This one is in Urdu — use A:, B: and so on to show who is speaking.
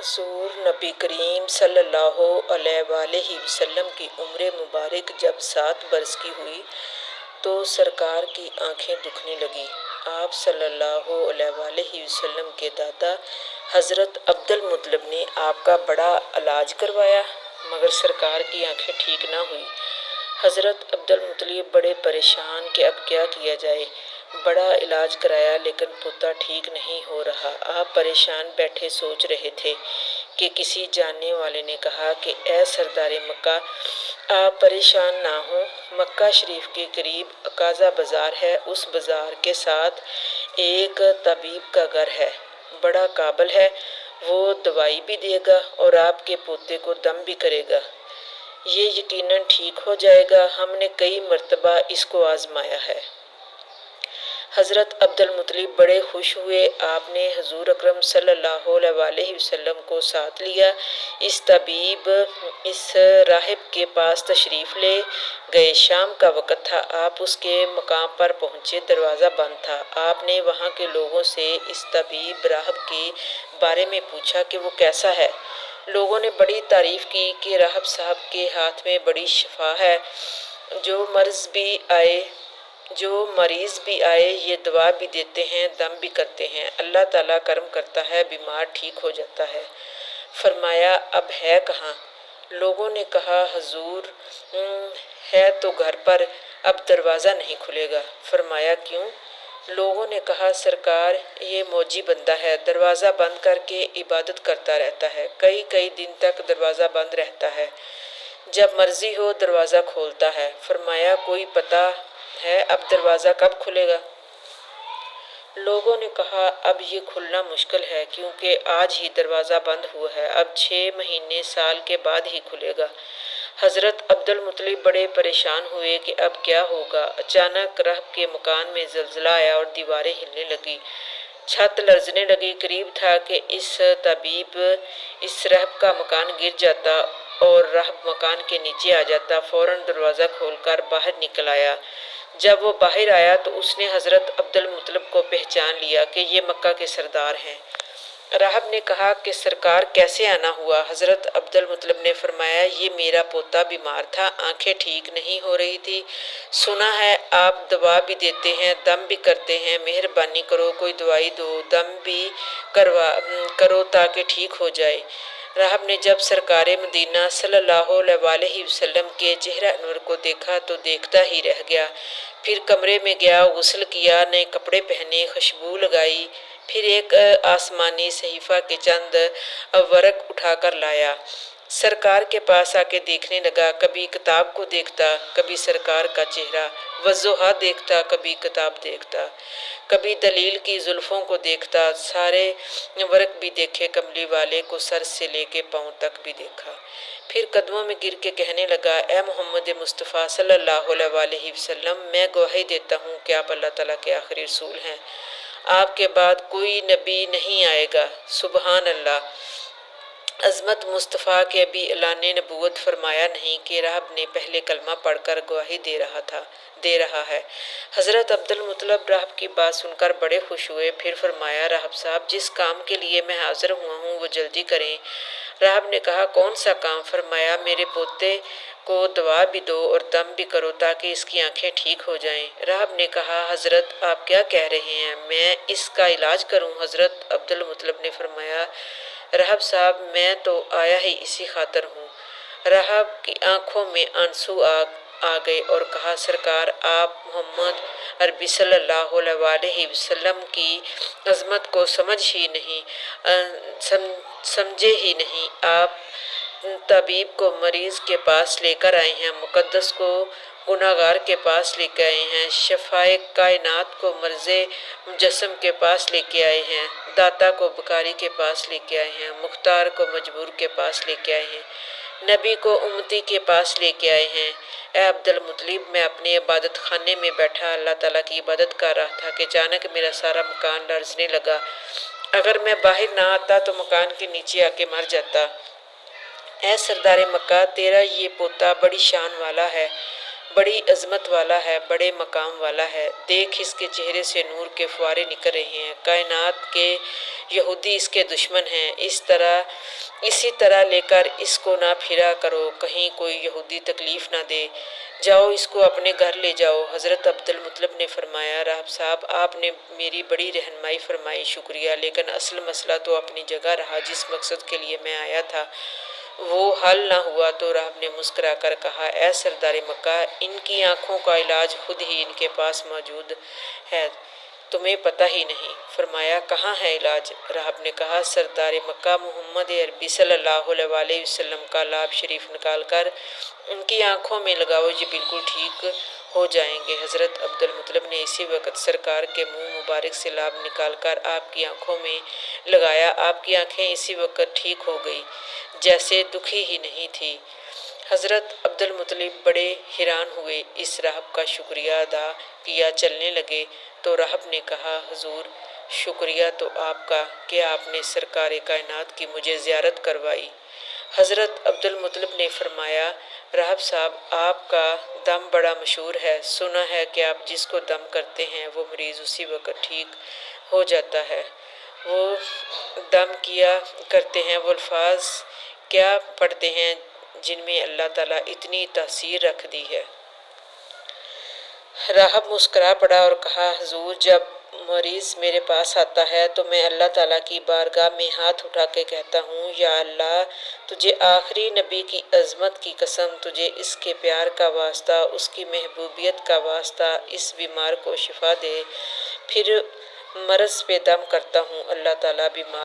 A: حضور نبی کریم صلی اللہ علیہ وآلہ وسلم کی عمر مبارک جب 7 برس کی ہوئی تو سرکار کی آنکھیں دکھنے لگیں۔ آپ صلی اللہ علیہ وآلہ وسلم کے دادا حضرت عبد المطلب نے آپ کا بڑا علاج کروایا مگر سرکار کی آنکھیں ٹھیک نہ ہوئی۔ حضرت عبد المطلب بڑے پریشان کہ اب کیا کیا جائے۔ بڑا علاج کرایا لیکن پوتا ٹھیک نہیں ہو رہا۔ آپ پریشان بیٹھے سوچ رہے تھے کہ کسی جاننے والے نے کہا کہ اے سردار مکہ، آپ پریشان نہ ہوں، مکہ شریف کے قریب اقاذہ بازار ہے، اس بازار کے ساتھ ایک طبیب کا گھر ہے، بڑا قابل ہے، وہ دوائی بھی دے گا اور آپ کے پوتے کو دم بھی کرے گا، یہ یقیناً ٹھیک ہو جائے گا، ہم نے کئی مرتبہ اس کو آزمایا ہے۔ حضرت عبد المطلب بڑے خوش ہوئے۔ آپ نے حضور اکرم صلی اللہ علیہ وآلہ وسلم کو ساتھ لیا۔ اس طبیب، اس راہب کے پاس تشریف لے گئے۔ شام کا وقت تھا، آپ اس کے مقام پر پہنچے، دروازہ بند تھا۔ آپ نے وہاں کے لوگوں سے اس طبیب راہب کے بارے میں پوچھا کہ وہ کیسا ہے۔ لوگوں نے بڑی تعریف کی کہ راہب صاحب کے ہاتھ میں بڑی شفا ہے، جو مریض بھی آئے یہ دوا بھی دیتے ہیں، دم بھی کرتے ہیں، اللہ تعالیٰ کرم کرتا ہے، بیمار ٹھیک ہو جاتا ہے۔ فرمایا اب ہے کہاں؟ لوگوں نے کہا حضور ہے تو گھر پر، اب دروازہ نہیں کھلے گا۔ فرمایا کیوں؟ لوگوں نے کہا سرکار یہ موجی بندہ ہے، دروازہ بند کر کے عبادت کرتا رہتا ہے، کئی دن تک دروازہ بند رہتا ہے، جب مرضی ہو دروازہ کھولتا ہے۔ فرمایا کوئی پتہ ہے اب دروازہ کب کھلے گا؟ لوگوں نے کہا اب یہ کھلنا مشکل ہے کیونکہ آج ہی دروازہ بند ہوا ہے، اب 6 مہینے سال کے بعد ہی کھلے گا۔ حضرت عبد المطلب بڑے پریشان ہوئے کہ اب کیا ہوگا۔ اچانک راہب کے مکان میں زلزلہ آیا اور دیواریں ہلنے لگیں، چھت لرزنے لگی، قریب تھا کہ اس طبیب، اس راہب کا مکان گر جاتا اور راہب مکان کے نیچے آ جاتا۔ فوراً دروازہ کھول کر باہر نکل آیا۔ جب وہ باہر آیا تو اس نے حضرت عبد المطلب کو پہچان لیا کہ یہ مکہ کے سردار ہیں۔ راہب نے کہا کہ سرکار کیسے آنا ہوا؟ حضرت عبد المطلب نے فرمایا یہ میرا پوتا بیمار تھا، آنکھیں ٹھیک نہیں ہو رہی تھی، سنا ہے آپ دوا بھی دیتے ہیں، دم بھی کرتے ہیں، مہربانی کرو کوئی دوائی دو، دم بھی کرو تاکہ ٹھیک ہو جائے۔ راہب نے جب سرکار مدینہ صلی اللہ علیہ وآلہ وسلم کے چہرہ انور کو دیکھا تو دیکھتا ہی رہ گیا۔ پھر کمرے میں گیا، غسل کیا، نئے کپڑے پہنے، خوشبو لگائی، پھر ایک آسمانی صحیفہ کے چند ورق اٹھا کر لایا، سرکار کے پاس آ کے دیکھنے لگا، کبھی کتاب کو دیکھتا، کبھی سرکار کا چہرہ، والضحیٰ دیکھتا، کبھی کتاب دیکھتا، کبھی دلیل کی زلفوں کو دیکھتا، سارے ورق بھی دیکھے، کملی والے کو سر سے لے کے پاؤں تک بھی دیکھا، پھر قدموں میں گر کے کہنے لگا اے محمد مصطفیٰ صلی اللہ علیہ وآلہ وسلم، میں گواہی دیتا ہوں کہ آپ اللہ تعالیٰ کے آخری رسول ہیں، آپ کے بعد کوئی نبی نہیں آئے گا۔ سبحان اللہ، عظمت مصطفیٰ کے ابھی اعلان نبوت فرمایا نہیں کہ راہب نے پہلے کلمہ پڑھ کر گواہی دے رہا ہے۔ حضرت عبد المطلب راہب کی بات سن کر بڑے خوش ہوئے، پھر فرمایا راہب صاحب جس کام کے لیے میں حاضر ہوا ہوں وہ جلدی کریں۔ راہب نے کہا کون سا کام؟ فرمایا میرے پوتے کو دوا بھی دو اور دم بھی کرو تاکہ اس کی آنکھیں ٹھیک ہو جائیں۔ راہب نے کہا حضرت آپ کیا کہہ رہے ہیں، میں اس کا علاج کروں؟ حضرت عبد المطلب نے فرمایا راہب صاحب میں تو آیا ہی اسی خاطر ہوں۔ راہب کی آنکھوں میں آنسو آ گئے اور کہا سرکار آپ محمد عربی صلی اللہ علیہ وآلہ وسلم کی عظمت کو سمجھے ہی نہیں، آپ طبیب کو مریض کے پاس لے کر آئے ہیں، مقدس کو گناہگار کے پاس لے کے آئے ہیں، شفائے کائنات کو مرض مجسم کے پاس لے کے آئے ہیں، داتا کو بکاری کے پاس لے کے آئے ہیں، مختار کو مجبور کے پاس لے کے آئے ہیں، نبی کو امتی کے پاس لے کے آئے ہیں۔ اے عبد المطلب میں اپنے عبادت خانے میں بیٹھا اللہ تعالیٰ کی عبادت کر رہا تھا کہ اچانک میرا سارا مکان لرزنے لگا، اگر میں باہر نہ آتا تو مکان کے نیچے آ کے مر جاتا۔ اے سردار مکہ تیرا یہ پوتا بڑی شان والا ہے، بڑی عظمت والا ہے، بڑے مقام والا ہے، دیکھ اس کے چہرے سے نور کے فوارے نکل رہے ہیں، کائنات کے یہودی اس کے دشمن ہیں، اسی طرح لے کر اس کو نہ پھرا کرو، کہیں کوئی یہودی تکلیف نہ دے، جاؤ اس کو اپنے گھر لے جاؤ۔ حضرت عبدالمطلب نے فرمایا، راہب صاحب آپ نے میری بڑی رہنمائی فرمائی، شکریہ، لیکن اصل مسئلہ تو اپنی جگہ رہا، جس مقصد کے لیے میں آیا تھا وہ حل نہ ہوا۔ تو راہب نے مسکرا کر کہا، اے سردار مکہ، ان کی آنکھوں کا علاج خود ہی ان کے پاس موجود ہے، تمہیں پتہ ہی نہیں۔ فرمایا، کہاں ہے علاج؟ راہب نے کہا، سردار مکہ محمد عربی صلی اللہ علیہ وآلہ وسلم کا لاب شریف نکال کر ان کی آنکھوں میں لگاؤ، یہ بالکل ٹھیک ہو جائیں گے۔ حضرت عبدالمطلب نے اسی وقت سرکار کے منہ مبارک سے لاب نکال کر آپ کی آنکھوں میں لگایا، آپ کی آنکھیں اسی وقت ٹھیک ہو گئی جیسے دکھی ہی نہیں تھی۔ حضرت عبدالمطلب بڑے حیران ہوئے، اس راہب کا شکریہ ادا کیا چلنے لگے۔ تو راہب نے کہا، حضور شکریہ تو آپ کا کہ آپ نے سرکار کائنات کی مجھے زیارت کروائی۔ حضرت عبدالمطلب نے فرمایا، راہب صاحب آپ کا دم بڑا مشہور ہے، سنا ہے کہ آپ جس کو دم کرتے ہیں وہ مریض اسی وقت ٹھیک ہو جاتا ہے۔ وہ دم کیا کرتے ہیں، وہ الفاظ کیا پڑھتے ہیں جن میں اللہ تعالیٰ اتنی تاثیر رکھ دی ہے؟ راہب مسکرا پڑا اور کہا، حضور جب مریض میرے پاس آتا ہے تو میں اللہ تعالیٰ کی بارگاہ میں ہاتھ اٹھا کے کہتا ہوں، یا اللہ تجھے آخری نبی کی عظمت کی قسم، تجھے اس کے پیار کا واسطہ، اس کی محبوبیت کا واسطہ اس بیمار کو شفا دے۔ پھر مرض پہ دم کرتا ہوں، اللہ تعالیٰ بیمار